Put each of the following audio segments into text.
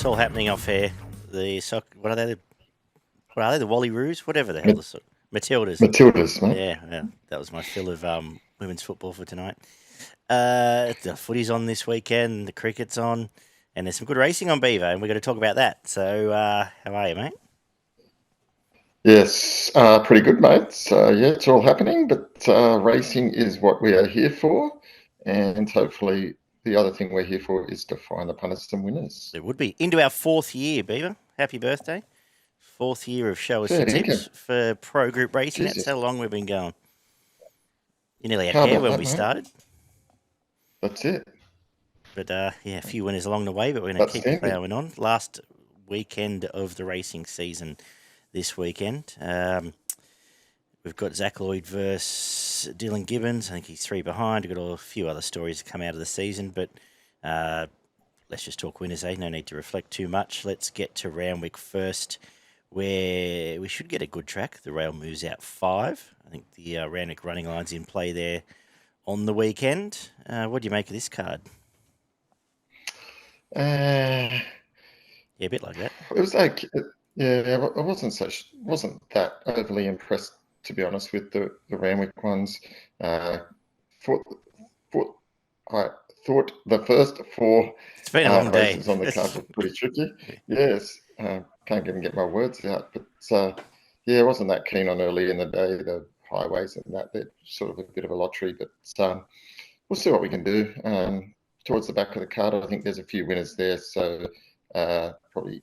It's all happening off here. What are they? What are they? The Wallyroos? Whatever the hell Ma- the Matildas. Matildas, mate. Yeah, that was my fill of women's football for tonight. The footy's on this weekend. The cricket's on, and there's some good racing on Beaver, and we're going to talk about that. So, how are you, mate? Yes, pretty good, mate. So, yeah, it's all happening, but racing is what we are here for. And hopefully, the other thing we're here for is to find the punters and winners. It would be into our 4th year, Beaver. Happy birthday! 4th year of Show Us Fair Your dinkum. Tips for pro group racing. That's Jesus, how long we've been going. You nearly had how hair about when that, we mate? started. That's it. But yeah, a few winners along the way, but we're going to That's keep standard. plowing on. Last weekend of the racing season this weekend. We've got Zach Lloyd versus Dylan Gibbons. I think he's 3 behind. We've got a few other stories to come out of the season, but let's just talk winners, eh? No need to reflect too much. Let's get to Randwick first, where we should get a good track. The rail moves out 5. I think the Randwick running line's in play there on the weekend. What do you make of this card? Uh, Yeah, a bit like that. it was like, yeah, I wasn't that overly impressed, to be honest, with the Randwick ones. Uh, thought, thought, I thought the first 4 It's been a long day. races on the card were pretty tricky. Yes, can't even get my words out, but yeah, I wasn't that keen on early in the day, the highways and that. They're sort of a bit of a lottery, but we'll see what we can do. Towards the back of the card, I think there's a few winners there, so probably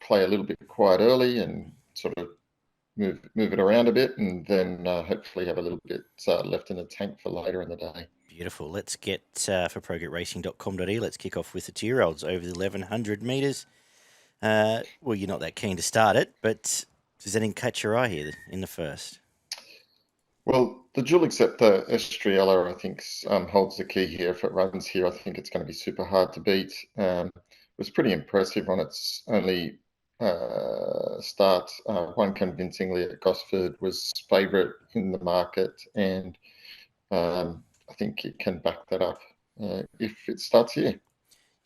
play a little bit quiet early and sort of move it around a bit, and then hopefully have a little bit left in the tank for later in the day. Beautiful. Let's get for progretracing.com.au. Let's kick off with the 2-year-olds over the 1100 metres. Well, you're not that keen to start it, but does anything catch your eye here in the first? Well, the dual acceptor Estriella, I think, holds the key here. If it runs here, I think it's going to be super hard to beat. It was pretty impressive on its only start. Won convincingly at Gosford, was favourite in the market, and I think it can back that up if it starts here.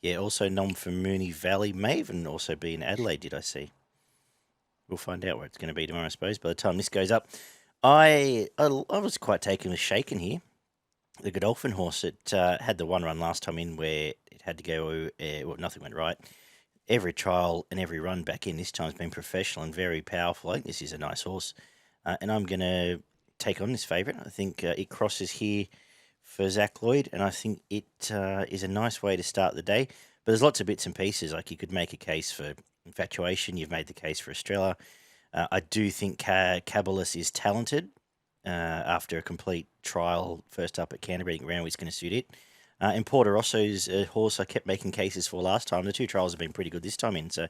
Yeah, also nom from Moonee Valley. May even also be in Adelaide, did I see? We'll find out where it's going to be tomorrow, I suppose, by the time this goes up. I was quite taken with Shaken here. The Godolphin horse, it had the one run last time in where it had to go, well, nothing went right. Every trial and every run back in this time has been professional and very powerful. I think this is a nice horse, and I'm going to take on this favourite. I think it crosses here for Zach Lloyd, and I think it is a nice way to start the day. But there's lots of bits and pieces. Like you could make a case for Infatuation. You've made the case for Estrella. I do think Cabalus is talented. After a complete trial first up at Canterbury, I think Randwick's going to suit it. And Porter Rosso's a horse I kept making cases for last time. The 2 trials have been pretty good this time in. So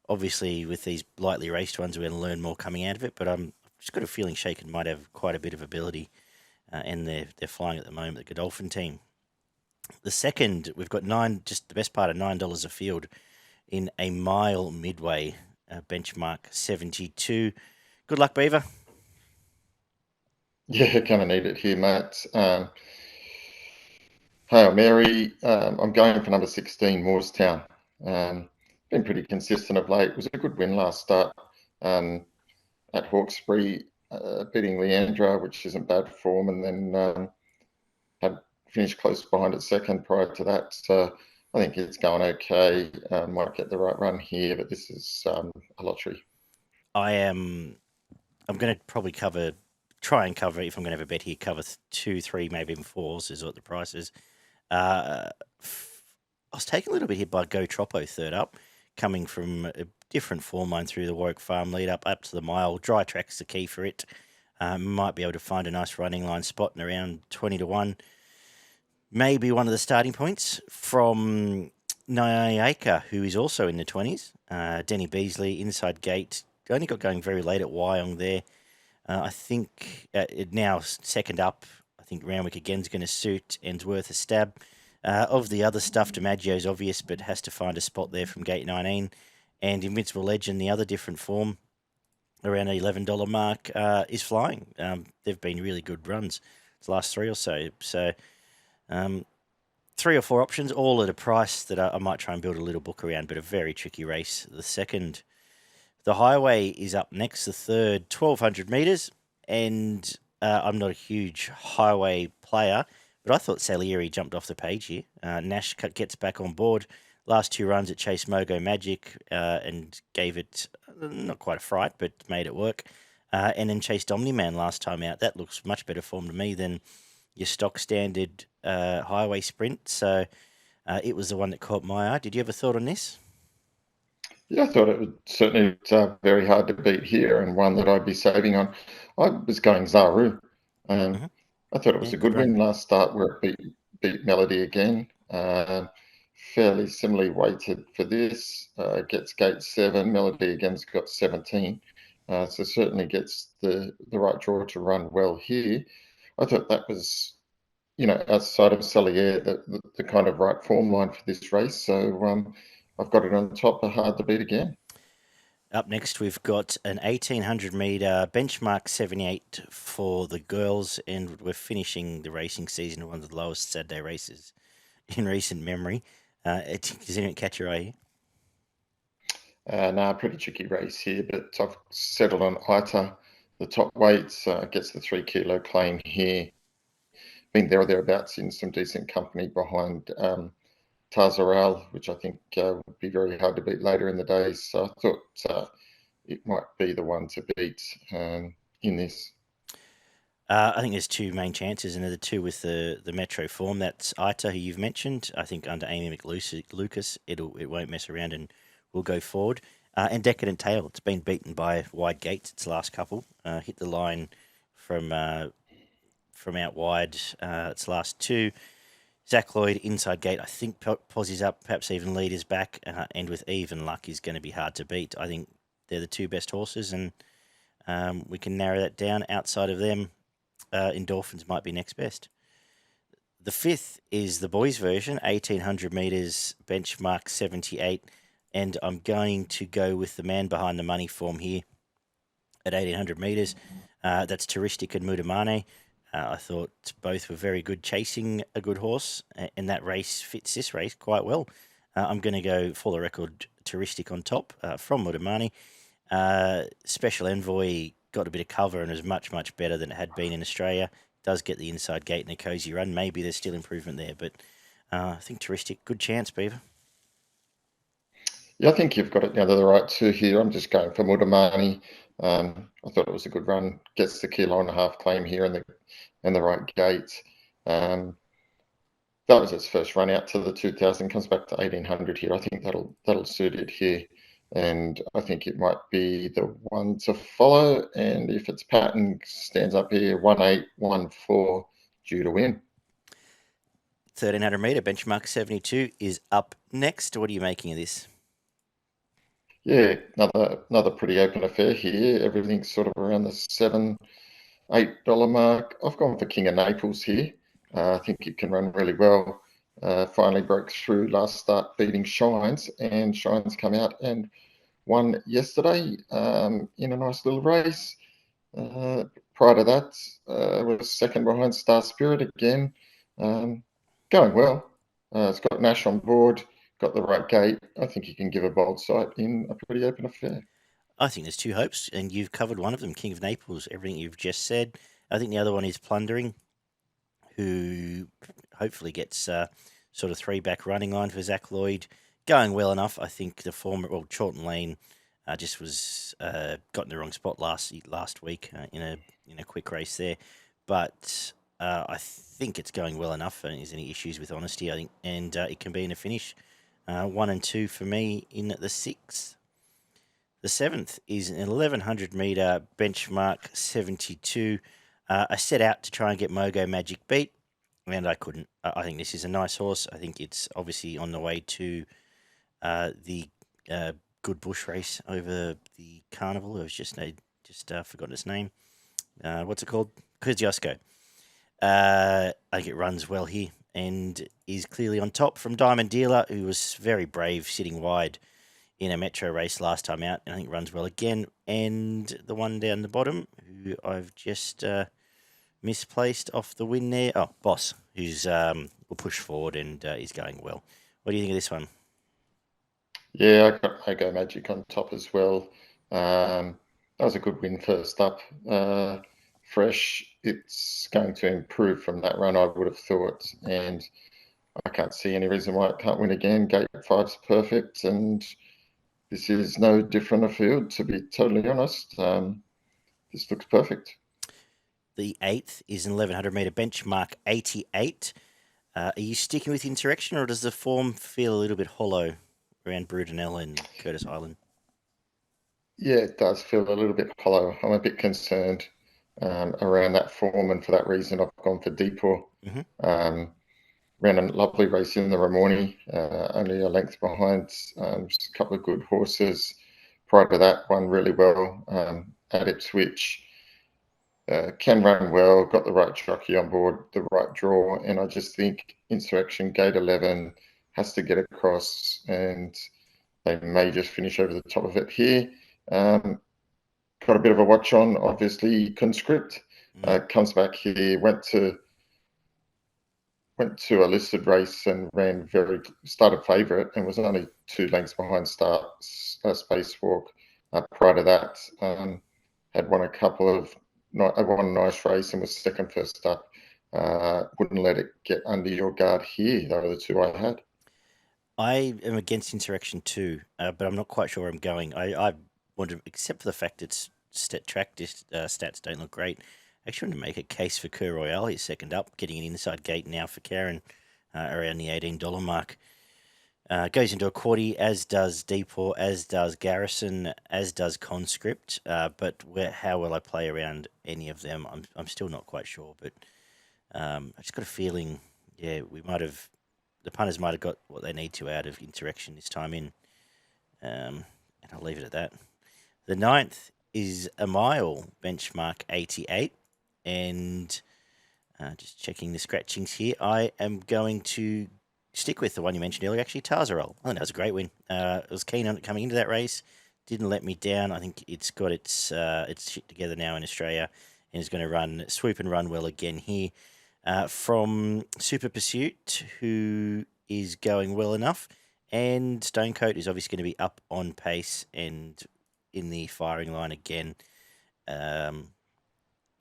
obviously with these lightly raced ones, we're going to learn more coming out of it. But I've just got a feeling Shaken might have quite a bit of ability. And they're flying at the moment, the Godolphin team. The second, we've got just the best part of $9 a field in a mile midway, benchmark 72. Good luck, Beaver. Yeah, kind of need it here, Matt. Hail Mary, I'm going for number 16, Moorestown. Been pretty consistent of late. It was a good win last start at Hawkesbury, beating Leandra, which isn't bad form, and then had finished close behind at second prior to that. So I think it's going okay. Might get the right run here, but this is a lottery. I'm going to probably try and cover, if I'm going to have a bet here, cover 2, 3, maybe even 4s is what the price is. I was taken a little bit here by Go Troppo third up, coming from a different form line through the Warwick Farm lead up to the mile. Dry track's the key for it. Might be able to find a nice running line spot in around 20 to 1. Maybe one of the starting points from Nyika, who is also in the 20s. Denny Beasley, inside gate. Only got going very late at Wyong there. I think now second up, I think Randwick again is going to suit and's worth a stab. Of the other stuff, DiMaggio's obvious, but has to find a spot there from gate 19. And Invincible Legend, the other different form, around the $11 mark, is flying. They've been really good runs the last 3 or so. So 3 or 4 options, all at a price that I might try and build a little book around, but a very tricky race. The second, the highway is up next. The third, 1,200 metres, and I'm not a huge highway player, but I thought Salieri jumped off the page here. Nash gets back on board. Last 2 runs at Chase Mogo Magic and gave it not quite a fright, but made it work. And then chased Omni-Man last time out. That looks much better form to me than your stock standard highway sprint. So it was the one that caught my eye. Did you have a thought on this? Yeah, I thought it was certainly very hard to beat here, and one that I'd be saving on. I was going Zaru. Mhm. I thought it was Yeah, a good good run. win last start where it beat Melody again. Fairly similarly weighted for this. Gets gate 7. Melody again's got 17. So certainly gets the right draw to run well here. I thought that was, outside of Salier, the kind of right form line for this race. So I've got it on top, but hard to beat again. Up next, we've got an 1,800 metre benchmark 78 for the girls, and we're finishing the racing season, one of the lowest Saturday races in recent memory. Does anyone catch your eye here? Pretty tricky race here, but I've settled on Ita. The top weights gets the 3 kilo claim here. Been there or thereabouts in some decent company behind Tazaral, which I think would be very hard to beat later in the day. So I thought it might be the one to beat in this. I think there's 2 main chances, and they're the 2 with the Metro form. That's Ita, who you've mentioned. I think under Amy McLucas, it won't mess around and will go forward. And Decadent Tail, it's been beaten by wide gates its last couple. Hit the line from out wide its last 2. Zach Lloyd, inside gate, I think Posse's up, perhaps even lead is back, and with even luck is going to be hard to beat. I think they're the 2 best horses, and we can narrow that down. Outside of them, Endorphins might be next best. The 5th is the boys' version, 1,800 metres, benchmark 78, and I'm going to go with the man behind the money form here at 1,800 metres. That's Touristic and Mudamane. I thought both were very good chasing a good horse, and that race fits this race quite well. I'm going to go, for the record, Touristic on top from Mudamane. Special Envoy got a bit of cover and is much, much better than it had been in Australia. Does get the inside gate and a cosy run. Maybe there's still improvement there, but I think Touristic, good chance, Beaver. Yeah, I think you've got it down to the right 2 here. I'm just going for Mudamani. I thought it was a good run. Gets the 1.5 kilo claim here and the right gate. That was its first run out to the 2,000. Comes back to 1,800 here. I think that'll suit it here, and I think it might be the one to follow. And if it's pattern, stands up here 1,814 due to win. 1,300 metre benchmark 72 is up next. What are you making of this? Yeah, another pretty open affair here. Everything's sort of around the $7-8 mark. I've gone for King of Naples here. I think it can run really well. Finally broke through last start beating Shines, and Shines come out and won yesterday in a nice little race. Prior to that, was second behind Star Spirit again. Going well. It's got Nash on board, got the right gate. I think he can give a bold sight in a pretty open affair. I think there's 2 hopes, and you've covered one of them, King of Naples, everything you've just said. I think the other one is Plundering, who hopefully gets sort of 3-back running line for Zach Lloyd. Going well enough. I think the former, Chorlton Lane just was got in the wrong spot last week in a quick race there. But I think it's going well enough, and there's any issues with honesty, I think, and it can be in a finish. 1 and 2 for me in the 6th. The 7th is an 1,100 metre benchmark 72. I set out to try and get Mogo Magic beat, and I couldn't. I think this is a nice horse. I think it's obviously on the way to the good bush race over the carnival. I've just forgotten its name. What's it called? Kosciuszko. I think it runs well here and is clearly on top from Diamond Dealer, who was very brave sitting wide in a Metro race last time out, and I think runs well again. And the one down the bottom, who I've just misplaced off the win there. Oh, Boss, who's will will push forward and is going well. What do you think of this one? Yeah, I got Mogo Magic on top as well. That was a good win first up. Fresh, it's going to improve from that run, I would have thought, and I can't see any reason why it can't win again. Gate 5's perfect, and this is no different a field, to be totally honest. This looks perfect. The 8th is an 1100 metre benchmark 88. Are you sticking with Insurrection, or does the form feel a little bit hollow around Brudenell and Curtis Island? Yeah, it does feel a little bit hollow. I'm a bit concerned around that form, and for that reason, I've gone for Depot. Ran a lovely race in the Ramornie, only a length behind. Just a couple of good horses. Prior to that, won really well at Ipswich. Can run well, got the right jockey on board, the right draw, and I just think Insurrection Gate 11 has to get across, and they may just finish over the top of it here. Got a bit of a watch on, obviously, Conscript. Comes back here, went to a listed race and started favourite and was only 2 lengths behind Spacewalk. Prior to that, had won a nice race and was second first up. Wouldn't let it get under your guard here. Those are the 2 I had. I am against Insurrection too, but I'm not quite sure where I'm going. I wanted, except for the fact its track stats don't look great, I actually want to make a case for Cur Royale. He's second up, getting an inside gate now for Karen around the $18 mark. Goes into a quaddie, as does Depot, as does Garrison, as does Conscript. But how will I play around any of them? I'm still not quite sure. But I just got a feeling, the punters might have got what they need to out of Insurrection this time in. And I'll leave it at that. The 9th is a mile, benchmark 88. And just checking the scratchings here, I am going to stick with the one you mentioned earlier, actually, Tarzarol. I think that was a great win. I was keen on it coming into that race. Didn't let me down. I think it's got its shit together now in Australia and is going to swoop and run well again here. From Super Pursuit, who is going well enough, and Stonecoat is obviously going to be up on pace and in the firing line again. I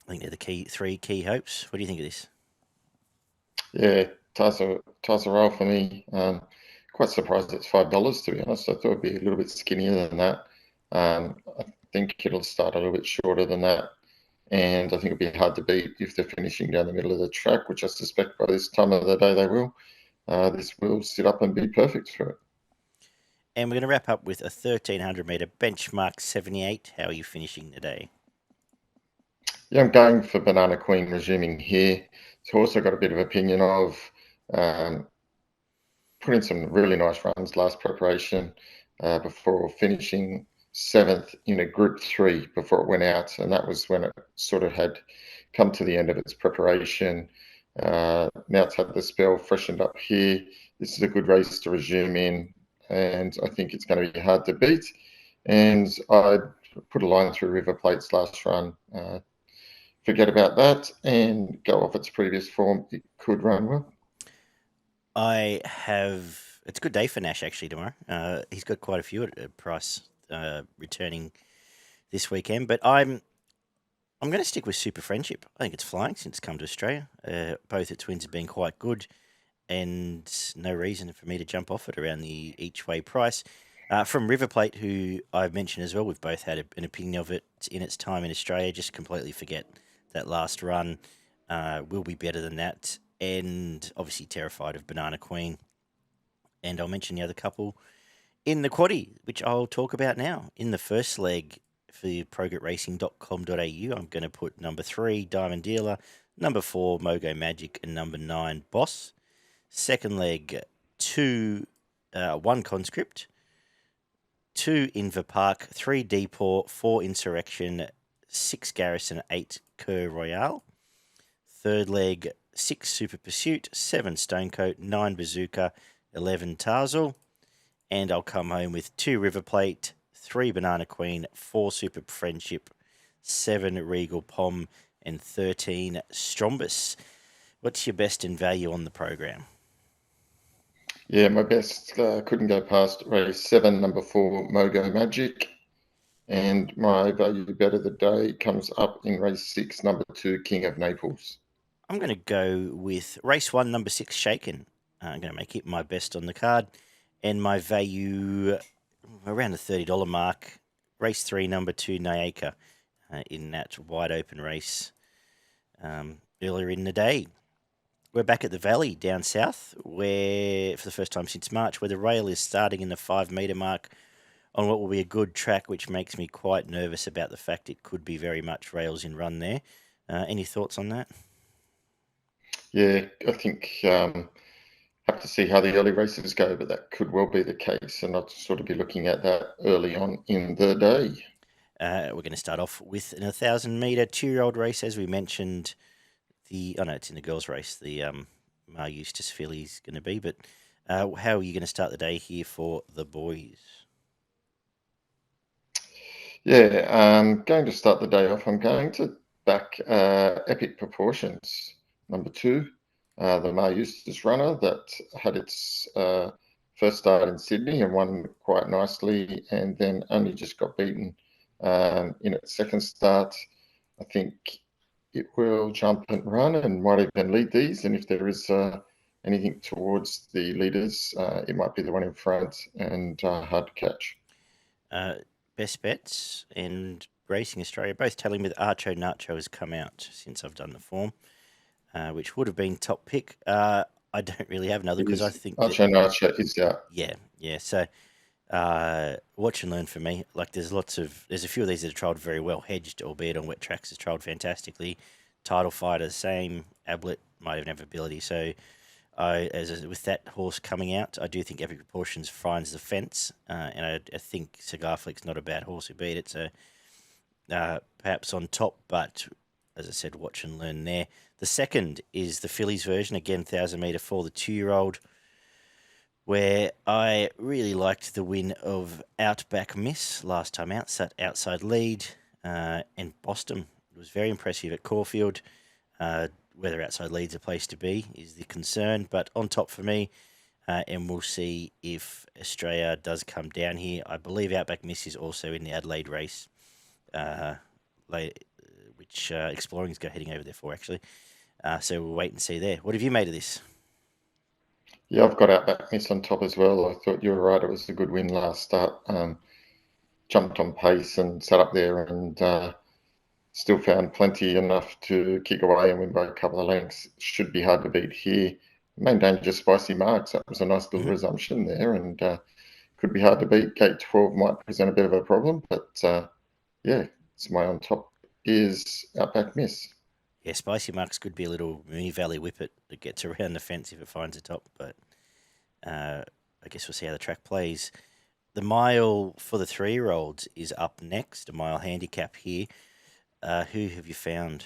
think they're the 3 key hopes. What do you think of this? Yeah, Tarzarol for me. Quite surprised it's $5, to be honest. I thought it'd be a little bit skinnier than that. I think it'll start a little bit shorter than that. And I think it'll be hard to beat if they're finishing down the middle of the track, which I suspect by this time of the day they will. This will sit up and be perfect for it. And we're going to wrap up with a 1,300 metre benchmark 78. How are you finishing the day? Yeah, I'm going for Banana Queen resuming here. It's also got a bit of opinion of putting some really nice runs last preparation before finishing 7th in a Group 3 before it went out, and that was when it sort of had come to the end of its preparation. Now it's had the spell freshened up here. This is a good race to resume in, and I think it's going to be hard to beat. And I put a line through River Plate's last run. Forget about that and go off its previous form. It could run well. It's a good day for Nash actually tomorrow. He's got quite a few at a price returning this weekend, but I'm going to stick with Super Friendship. I think it's flying since it's come to Australia. Both its wins have been quite good, and no reason for me to jump off it around the each way price. From River Plate, who I've mentioned as well, we've both had an opinion of it in its time in Australia. Just completely forget that last run. Will be better than that. And obviously terrified of Banana Queen. And I'll mention the other couple in the quaddie, which I'll talk about now. In the first leg for progetracing.com.au, I'm going to put number 3, Diamond Dealer, number 4, Mogo Magic, and number 9, Boss. Second leg, 1 Conscript, 2 Inver Park, 3 Depot, 4 Insurrection, 6 Garrison, 8 Cur Royale. Third leg, 6 Super Pursuit, 7 Stonecoat, 9 Bazooka, 11 Tarzal. And I'll come home with 2 River Plate, 3 Banana Queen, 4 Super Friendship, 7 Regal Pom, and 13 Strombus. What's your best in value on the program? Yeah, my best couldn't go past race 7, number 4, Mogo Magic. And my value bet of the day comes up in race 6, number 2, King of Naples. I'm going to go with race 1, number 6, Shaken. I'm going to make it my best on the card. And my value around the $30 mark, race 3, number 2, Nyika, in that wide open race earlier in the day. We're back at the Valley down south, where for the first time since March, where the rail is starting in the 5 metre mark on what will be a good track, which makes me quite nervous about the fact it could be very much rails in run there. Any thoughts on that? Yeah, I think have to see how the early races go, but that could well be the case, and I'll sort of be looking at that early on in the day. We're going to start off with an 1,000 metre 2-year-old race, as we mentioned. It's in the girls' race. The Mar Eustace filly is going to be, but how are you going to start the day here for the boys? Yeah, I'm going to start the day off. I'm going to back Epic Proportions, number 2, the Mar Eustace runner that had its first start in Sydney and won quite nicely, and then only just got beaten in its second start. I think it will jump and run and might even lead these. And if there is anything towards the leaders, it might be the one in front and hard to catch. Best bets and Racing Australia both telling me that Archo Nacho has come out since I've done the form, which would have been top pick. I don't really have another because I think Archer Nacho is out. Yeah. So watch and learn for me. Like there's a few of these that are trialled very well, hedged, albeit on wet tracks, has trialled fantastically. Title Fighter, same. Ablett might even have ability. So with that horse coming out, I do think Epic Proportions finds the fence, and I think Cigar Flick's not a bad horse who beat it. So perhaps on top, but as I said, watch and learn there. The second is the fillies version, again 1,000 metre for the 2-year-old, where I really liked the win of Outback Miss last time out, sat outside lead, and Boston was very impressive at Caulfield. Whether outside lead's a place to be is the concern, but on top for me, and we'll see if Australia does come down here. I believe Outback Miss is also in the Adelaide race, which Exploring's heading over there for, actually. So we'll wait and see there. What have you made of this? Yeah, I've got Outback Miss on top as well. I thought you were right. It was a good win last start. Jumped on pace and sat up there and still found plenty enough to kick away and win by a couple of lengths. Should be hard to beat here. Main danger, Spicy Marks. That was a nice little resumption there, and could be hard to beat. Gate 12 might present a bit of a problem, but yeah, it's my on top is Outback Miss. Yeah, Spicy Marks could be a little Mooney Valley whippet that gets around the fence if it finds a top, but I guess we'll see how the track plays. The mile for the 3-year-olds is up next, a mile handicap here. Who have you found?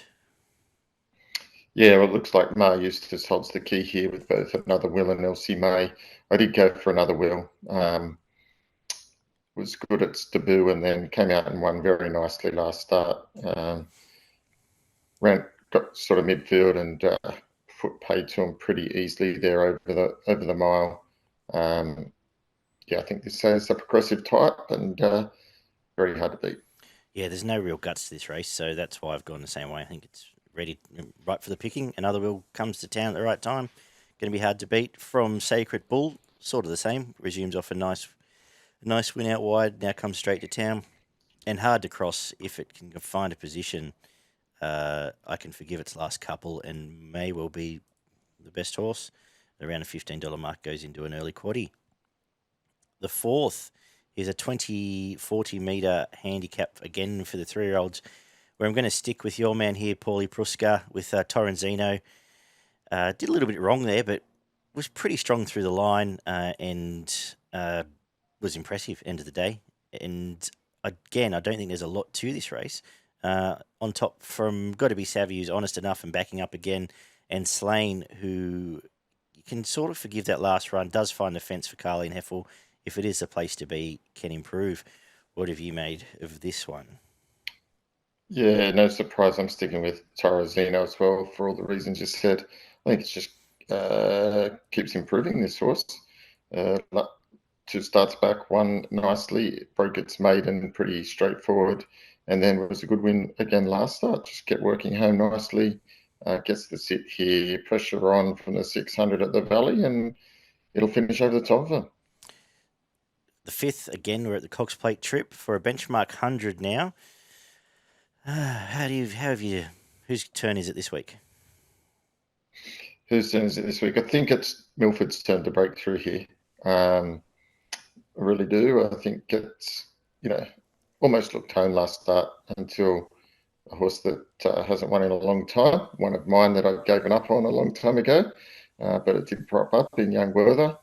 Yeah, well, it looks like Mar Eustace holds the key here with both Another Will and Elsie May. I did go for Another Will. Was good at its debut and then came out and won very nicely last start. Got sort of midfield and foot paid to him pretty easily there over the mile. Yeah, I think this is a progressive type and very hard to beat. Yeah, there's no real guts to this race, so that's why I've gone the same way. I think it's ready, right for the picking. Another Will comes to town at the right time. Going to be hard to beat. From Sacred Bull, sort of the same. Resumes off a nice win out wide. Now comes straight to town, and hard to cross if it can find a position. I can forgive its last couple and may well be the best horse. Around a $15 mark goes into an early quaddie. The fourth is a 40 metre handicap again for the 3-year-olds, where I'm going to stick with your man here, Paulie Pruska, with Torrenzino. Did a little bit wrong there, but was pretty strong through the line and was impressive end of the day. And again, I don't think there's a lot to this race. On top from Got to Be Savvy, who's honest enough and backing up again, and Slane, who you can sort of forgive that last run, does find the fence for Carleen Heffel. If it is the place to be, can improve. What have you made of this one? Yeah, no surprise. I'm sticking with Torrenzino as well for all the reasons you said. I think it's just keeps improving this horse. Two starts back, won nicely, broke its maiden pretty straightforward, and then was a good win again last start. Just kept working home nicely, gets the sit here, pressure on from the 600 at the Valley, and it'll finish over the top of her. The fifth, again, we're at the Cox Plate trip for a benchmark 100 now. Whose turn is it this week? Whose turn is it this week? I think it's Milford's turn to break through here. I really do. I think it's, almost looked home last start until a horse that hasn't won in a long time, one of mine that I've given up on a long time ago, but it did prop up in Young Werther.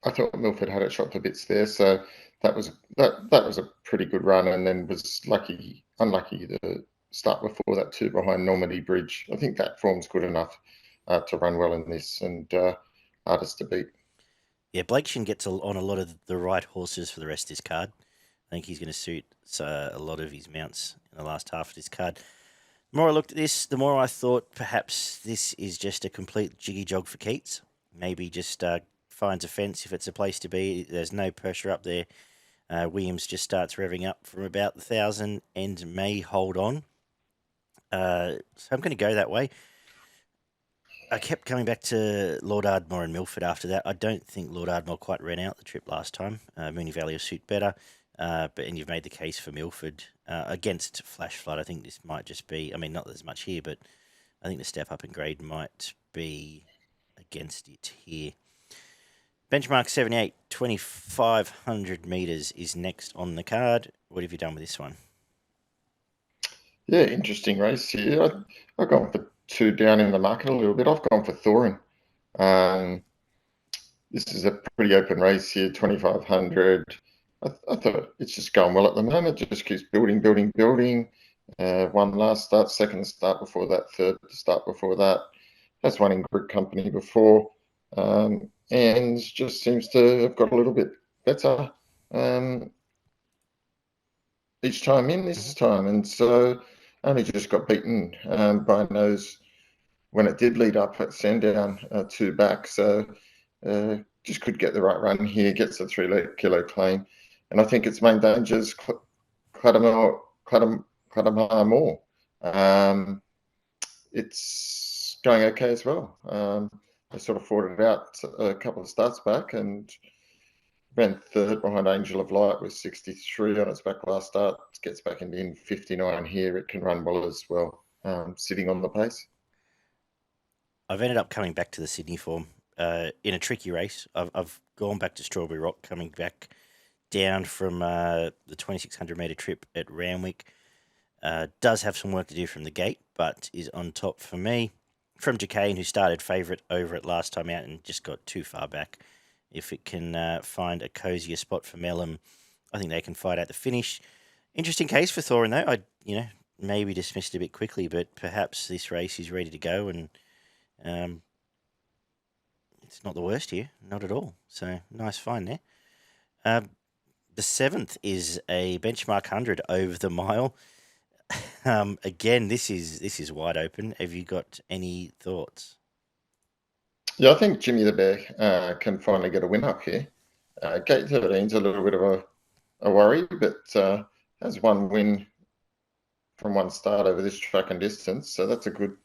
I thought Milford had it shot to bits there, so that was a pretty good run, and then was unlucky to start before that two behind Normandy Bridge. I think that form's good enough to run well in this, and hardest to beat. Yeah, Blake Shin gets on a lot of the right horses for the rest of his card. I think he's going to suit a lot of his mounts in the last half of his card. The more I looked at this, the more I thought perhaps this is just a complete jiggy jog for Keats. Maybe just finds a fence if it's a place to be. There's no pressure up there. Williams just starts revving up from about 1,000 and may hold on. So I'm going to go that way. I kept coming back to Lord Ardmore and Milford after that. I don't think Lord Ardmore quite ran out the trip last time. Moonee Valley will suit better. And you've made the case for Milford against Flash Flood. I think this might just be, not that there's much here, but I think the step up in grade might be against it here. Benchmark 78, 2,500 metres is next on the card. What have you done with this one? Yeah, interesting race here. I've gone for two down in the market a little bit. I've gone for Thorin. This is a pretty open race here, 2,500. I thought it's just going well at the moment. Just keeps building. One last start, second start before that, third start before that. Has won in group company before, and just seems to have got a little bit better each time in this time. And so only just got beaten by nose when it did lead up at Sandown 2 back. So just could get the right run here, gets a 3 kilo claim. And I think its main danger is Cladamar more. It's going okay as well. I sort of fought it out a couple of starts back and ran third behind Angel of Light with 63 on its back last start. It gets back in 59 here. It can run well as well, sitting on the pace. I've ended up coming back to the Sydney form in a tricky race. I've gone back to Strawberry Rock, coming back down from the 2,600 metre trip at Randwick. Does have some work to do from the gate, but is on top for me. From Jacane, who started favourite over it last time out and just got too far back. If it can find a cosier spot for Melbourne, I think they can fight out the finish. Interesting case for Thorin, though. I maybe dismissed it a bit quickly, but perhaps this race is ready to go, and it's not the worst here, not at all. So nice find there. The seventh is a benchmark 100 over the mile. Again, this is wide open. Have you got any thoughts? Yeah, I think Jimmy the Bear can finally get a win up here. Gate 13's a little bit of a worry, but has one win from one start over this track and distance, so that's a good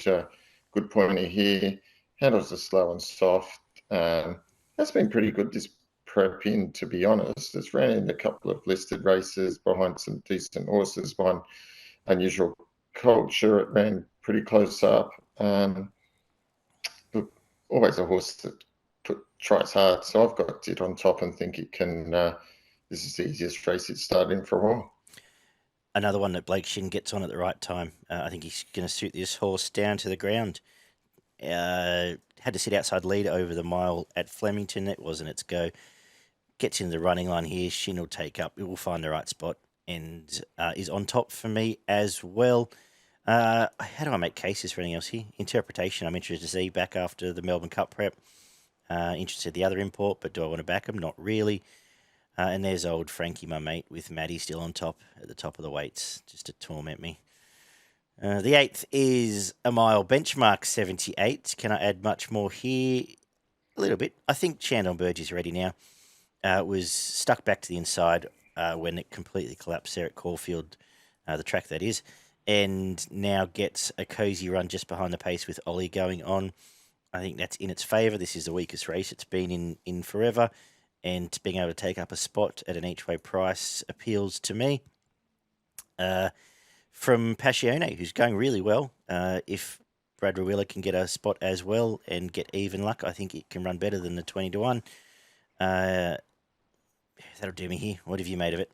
pointer here. Handles are slow and soft. That's been pretty good this prep in, to be honest. It's ran in a couple of listed races behind some decent horses, behind Unusual Culture. It ran pretty close up. Always a horse that tries hard, so I've got it on top and think it can. This is the easiest race it's started in for a while. Another one that Blake Shin gets on at the right time. I think he's going to suit this horse down to the ground. Had to sit outside lead over the mile at Flemington. That wasn't its go. Gets into the running line here. Shin will take up. It will find the right spot and is on top for me as well. How do I make cases for anything else here? Interpretation, I'm interested to see back after the Melbourne Cup prep. Interested in the other import, but do I want to back him? Not really. And there's old Frankie, my mate, with Maddie still on top at the top of the weights, just to torment me. The 8th is a mile benchmark 78. Can I add much more here? A little bit. I think Shandon Burge is ready now. It was stuck back to the inside when it completely collapsed there at Caulfield, the track that is, and now gets a cosy run just behind the pace with Ollie going on. I think that's in its favour. This is the weakest race it's been in forever, and being able to take up a spot at an each-way price appeals to me. From Passione, who's going really well. If Brad Rawiller can get a spot as well and get even luck, I think it can run better than the 20 to 1. That'll do me here. What have you made of it?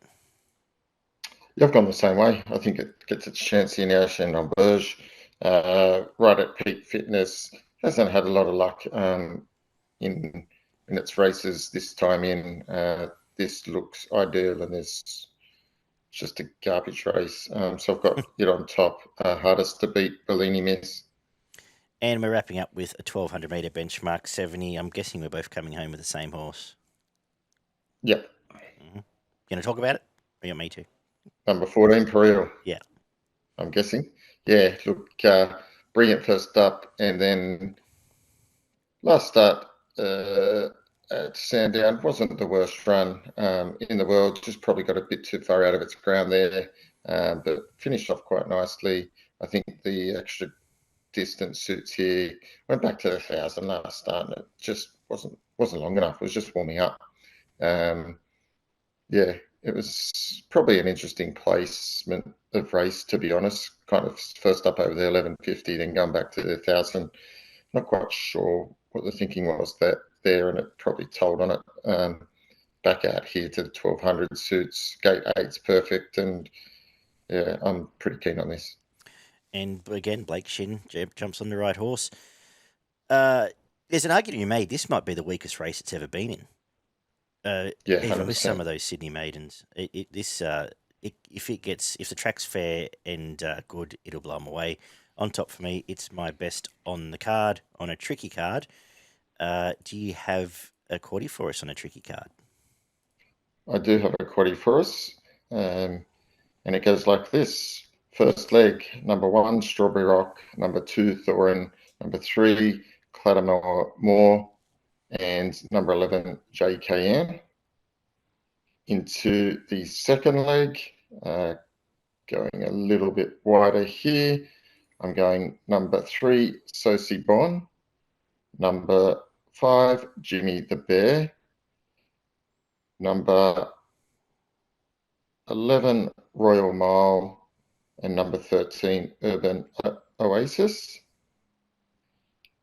Yeah, I've gone the same way. I think it gets its chance here now. Shandon Burge, right at peak fitness, hasn't had a lot of luck in its races this time in. This looks ideal, and it's just a garbage race. So I've got it on top. Hardest to beat, Bellini Miss. And we're wrapping up with a 1200 metre benchmark 70. I'm guessing we're both coming home with the same horse. Yep. Mm-hmm. Going to talk about it? Or you want me to? Number 14, Pereal. Yeah. I'm guessing. Yeah, look, brilliant first up, and then last start at Sandown wasn't the worst run in the world, just probably got a bit too far out of its ground there, but finished off quite nicely. I think the extra distance suits here. Went back to the 1,000 last start, and it just wasn't long enough. It was just warming up. Yeah, it was probably an interesting placement of race, to be honest. Kind of first up over the 1150, then going back to the 1,000. Not quite sure what the thinking was there, and it probably told on it. Back out here to the 1,200 suits. Gate 8's perfect, and yeah, I'm pretty keen on this. And again, Blake Shin jumps on the right horse. There's an argument you made. This might be the weakest race it's ever been in. Yeah, even 100%. with some of those Sydney maidens, if the track's fair and good, it'll blow them away. On top for me, it's my best on the card on a tricky card. Do you have a quaddie for us on a tricky card? I do have a quaddie for us, and it goes like this. First leg, number 1, Strawberry Rock. Number 2, Thorin. Number 3, Clattermore Moore. And number 11, JKN. Into the second leg, going a little bit wider here. I'm going number 3, Sosie Bon. Number 5, Jimmy the Bear. Number 11, Royal Mile. And number 13, Urban Oasis.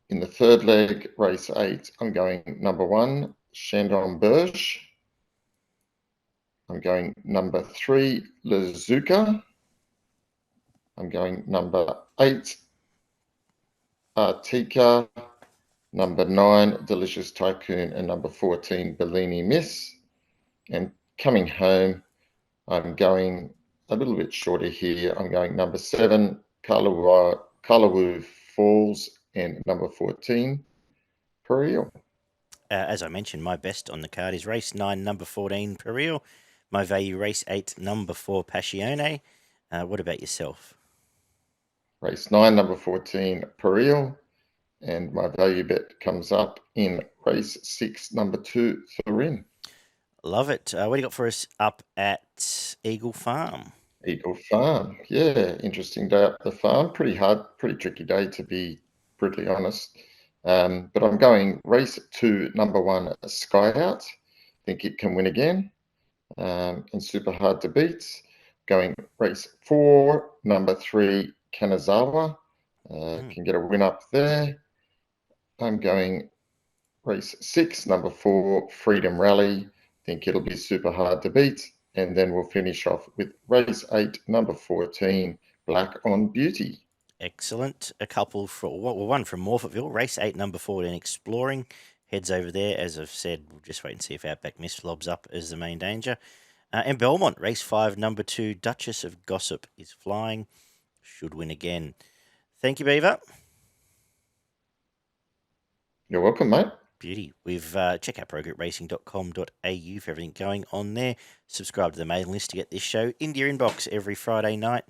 In the third leg, race 8, I'm going number 1, Shandon Burge. I'm going number 3, Lazuka. I'm going number 8, Artika. Number 9, Delicious Tycoon. And number 14, Bellini Miss. And coming home, I'm going a little bit shorter here. I'm going number 7, Kalawoo Falls. And number 14, Pereal. As I mentioned, my best on the card is race 9, number 14, Pereal. My value, race 8, number 4, Passione. What about yourself? Race 9, number 14, Pereal. And my value bet comes up in race 6, number 2, Thorin. Love it. What do you got for us up at Eagle Farm? Eagle Farm. Yeah, interesting day up the farm. Pretty hard, pretty tricky day, to be brutally honest. But I'm going race 2, number 1, Sky Out. Think it can win again. And super hard to beat. Going race 4, number 3, Kanazawa. Can get a win up there. I'm going race 6, number 4, Freedom Rally. Think it'll be super hard to beat. And then we'll finish off with race 8, number 14, Black on Beauty. Excellent. A couple for one from Morphettville, race 8, number 14, Exploring. Heads over there. As I've said, we'll just wait and see if Outback Miss flobs up as the main danger. And Belmont, race 5, number 2, Duchess of Gossip is flying. Should win again. Thank you, Beaver. You're welcome, mate. Beauty. We've check out progretracing.com.au for everything going on there. Subscribe to the mailing list to get this show into your inbox every Friday night.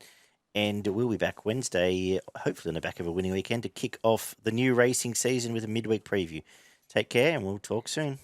And we'll be back Wednesday, hopefully on the back of a winning weekend, to kick off the new racing season with a midweek preview. Take care, and we'll talk soon.